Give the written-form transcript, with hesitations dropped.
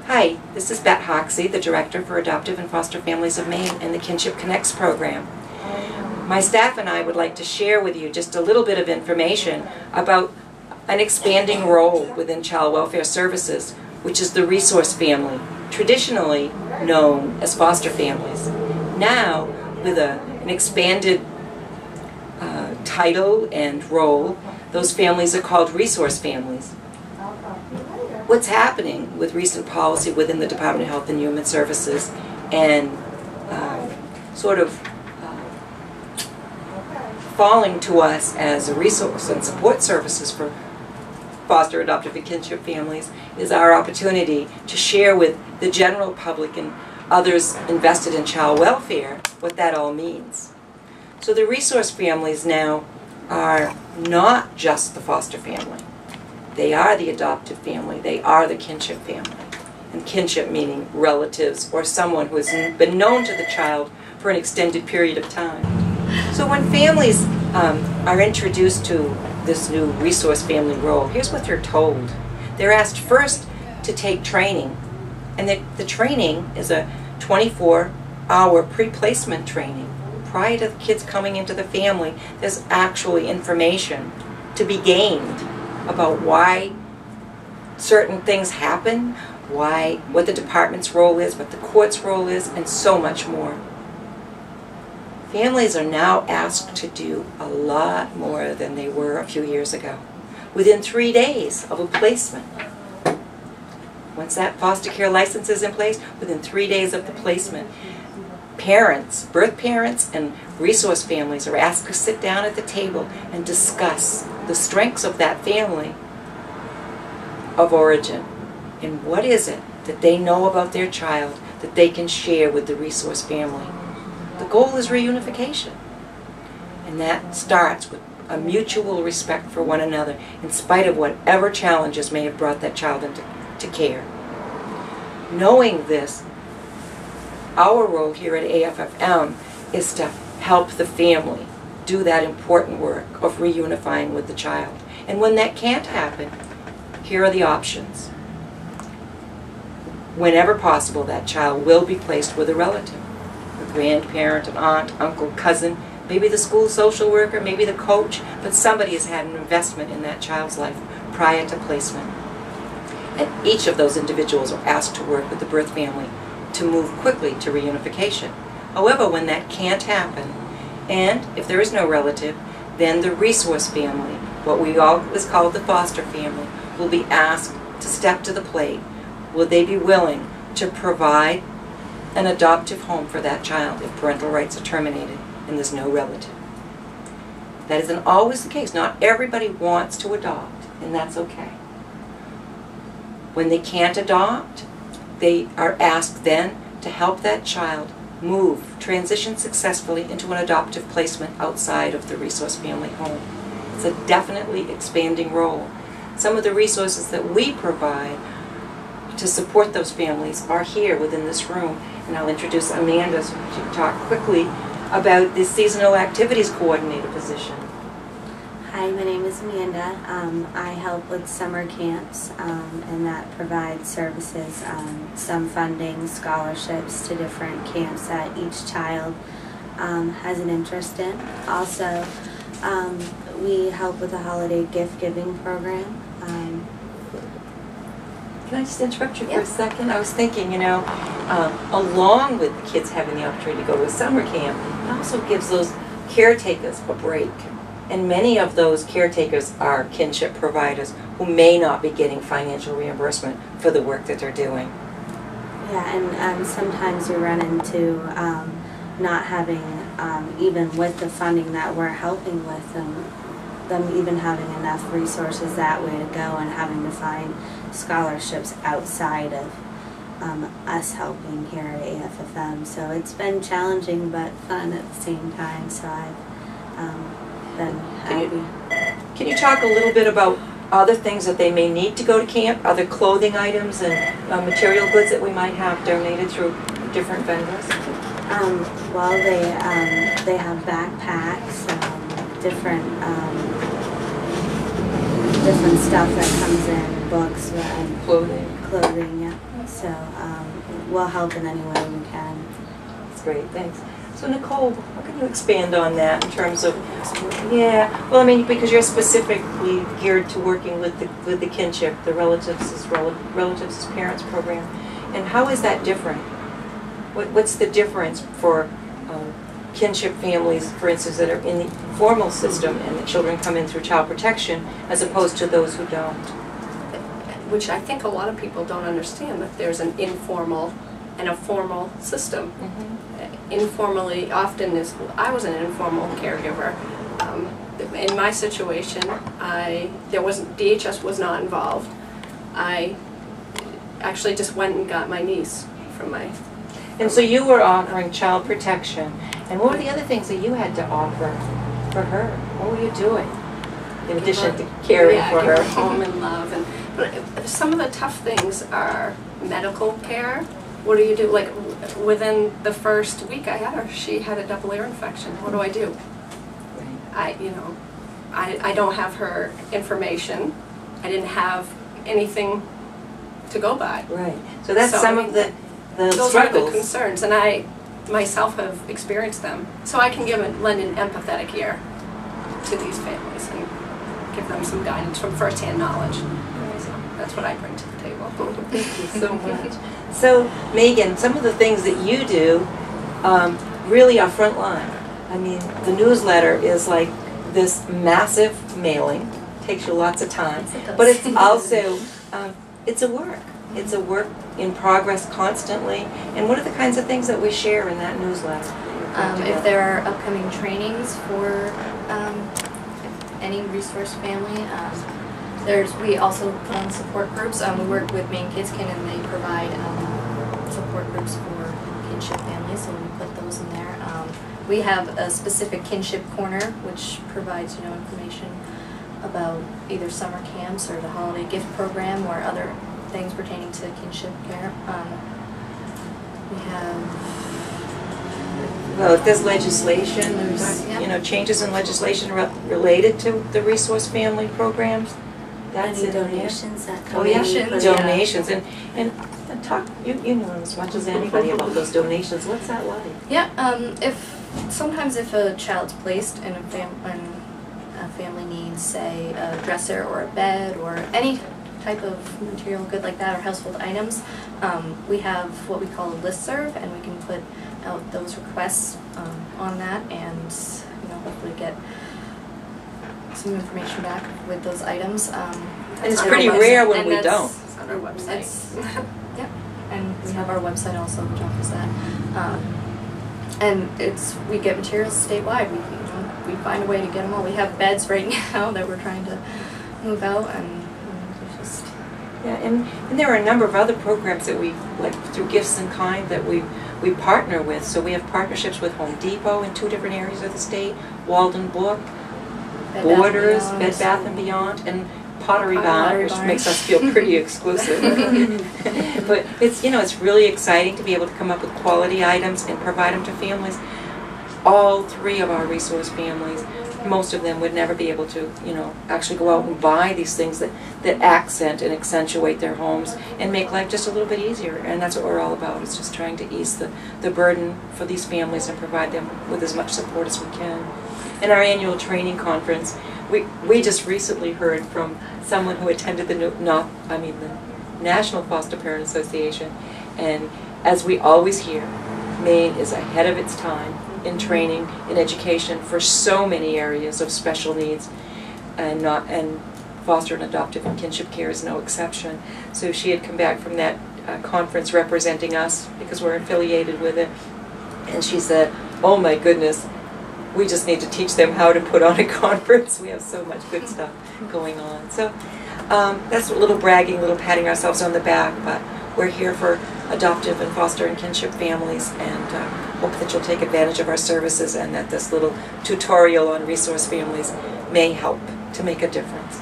Hi, this is Bette Hoxie, the Director for Adoptive and Foster Families of Maine and the Kinship Connects program. My staff and I would like to share with you just a little bit of information about an expanding role within child welfare services, which is the resource family, traditionally known as foster families. Now, with an expanded title and role, those families are called resource families. What's happening with recent policy within the Department of Health and Human Services and falling to us as a resource and support services for foster, adoptive, and kinship families is our opportunity to share with the general public and others invested in child welfare what that all means. So the resource families now are not just the foster family. They are the adoptive family. They are the kinship family. And kinship meaning relatives or someone who has been known to the child for an extended period of time. So when families are introduced to this new resource family role, here's what they're told. They're asked first to take training. And the training is a 24-hour pre-placement training. Prior to the kids coming into the family, there's actually information to be gained about why certain things happen, what the department's role is, what the court's role is, and so much more. Families are now asked to do a lot more than they were a few years ago. Within 3 days of a placement. Once that foster care license is in place, within 3 days of the placement, parents, birth parents and resource families are asked to sit down at the table and discuss the strengths of that family of origin and what is it that they know about their child that they can share with the resource family. The goal is reunification, and that starts with a mutual respect for one another in spite of whatever challenges may have brought that child into care. Knowing this, our role here at AFFM is to help the family do that important work of reunifying with the child. And when that can't happen, here are the options. Whenever possible, that child will be placed with a relative, a grandparent, an aunt, uncle, cousin, maybe the school social worker, maybe the coach, but somebody has had an investment in that child's life prior to placement. And each of those individuals are asked to work with the birth family to move quickly to reunification. However, when that can't happen, and if there is no relative, then the resource family, what we always call the foster family, will be asked to step to the plate. Will they be willing to provide an adoptive home for that child if parental rights are terminated and there's no relative? That isn't always the case. Not everybody wants to adopt, and that's okay. When they can't adopt, they are asked then to help that child transition successfully into an adoptive placement outside of the resource family home. It's a definitely expanding role. Some of the resources that we provide to support those families are here within this room, and I'll introduce Amanda so she can talk quickly about the seasonal activities coordinator position. Hi, my name is Amanda. I help with summer camps, and that provides services, some funding, scholarships to different camps that each child has an interest in. Also, we help with the holiday gift giving program. Can I just interrupt you for a second? I was thinking, along with the kids having the opportunity to go to a summer camp, it also gives those caretakers a break. And many of those caretakers are kinship providers who may not be getting financial reimbursement for the work that they're doing. Yeah, and sometimes we run into not having, even with the funding that we're helping with, them even having enough resources that way to go and having to find scholarships outside of us helping here at AFFM. So it's been challenging but fun at the same time, so I've been happy. Can you talk a little bit about other things that they may need to go to camp, other clothing items and material goods that we might have donated through different vendors? Well, they have backpacks, different different stuff that comes in, books and Clothing. Yeah. So we'll help in any way we can. That's great, thanks. So Nicole, how can you expand on that in terms of, yeah, well, I mean, because you're specifically geared to working with the kinship, the relatives as parents program, and how is that different? What's the difference for kinship families, for instance, that are in the formal system and the children come in through child protection as opposed to those who don't? Which I think a lot of people don't understand, that there's an informal and a formal system. Informally, often I was an informal caregiver. In my situation, DHS was not involved. I actually just went and got my niece from my. And so you were offering child protection, and what were the other things that you had to offer for her? What were you doing in addition to caring for her? Give her home and love, but some of the tough things are medical care. What do you do? Like within the first week I had her, she had a double ear infection. What do I do? I don't have her information. I didn't have anything to go by. Right. So that's some of the those struggles. are the concerns, and I myself have experienced them. So I can lend an empathetic ear to these families and give them some guidance from firsthand knowledge. So that's what I bring to the table. Thank you so much. So Megan, some of the things that you do really are frontline. I mean, the newsletter is like this massive mailing. Takes you lots of time, but it's also it's a work. It's a work in progress constantly. And what are the kinds of things that we share in that newsletter? If there are upcoming trainings for any resource family, we also put on support groups. We work with Maine Kidskin, and they provide support groups for kinship families, so we put those in there. We have a specific kinship corner, which provides information about either summer camps or the holiday gift program or other things pertaining to kinship care. We have. Well, if there's legislation, there's changes in legislation related to the resource family programs. That's any it. donations that come Donations and talk. You know as much as anybody about those donations. What's that like? Yeah. Sometimes if a child's placed in a family needs, say, a dresser or a bed or any type of material good like that, or household items, we have what we call a listserv, and we can put out those requests on that, and hopefully get some information back with those items. And it's pretty rare when we don't. It's on our website. Yep, and we have our website also, which offers that. And we get materials statewide. We find a way to get them all. We have beds right now that we're trying to move out, and just. Yeah, and there are a number of other programs that we, like through Gifts in Kind, that we partner with. So we have partnerships with Home Depot in 2 different areas of the state, Walden Book, Borders, Bed Bath & Beyond, and Pottery Barn, which makes us feel pretty exclusive. But it's really exciting to be able to come up with quality items and provide them to families. All 3 of our resource families, most of them would never be able to, actually go out and buy these things that accent and accentuate their homes and make life just a little bit easier. And that's what we're all about, is just trying to ease the burden for these families and provide them with as much support as we can. In our annual training conference, we just recently heard from someone who attended the National Foster Parent Association, and as we always hear, Maine is ahead of its time in training, in education for so many areas of special needs, and foster and adoptive and kinship care is no exception. So she had come back from that conference representing us because we're affiliated with it, and she said, "Oh my goodness, we just need to teach them how to put on a conference. We have so much good stuff going on." So that's a little bragging, a little patting ourselves on the back, but we're here for adoptive and foster and kinship families, and hope that you'll take advantage of our services and that this little tutorial on resource families may help to make a difference.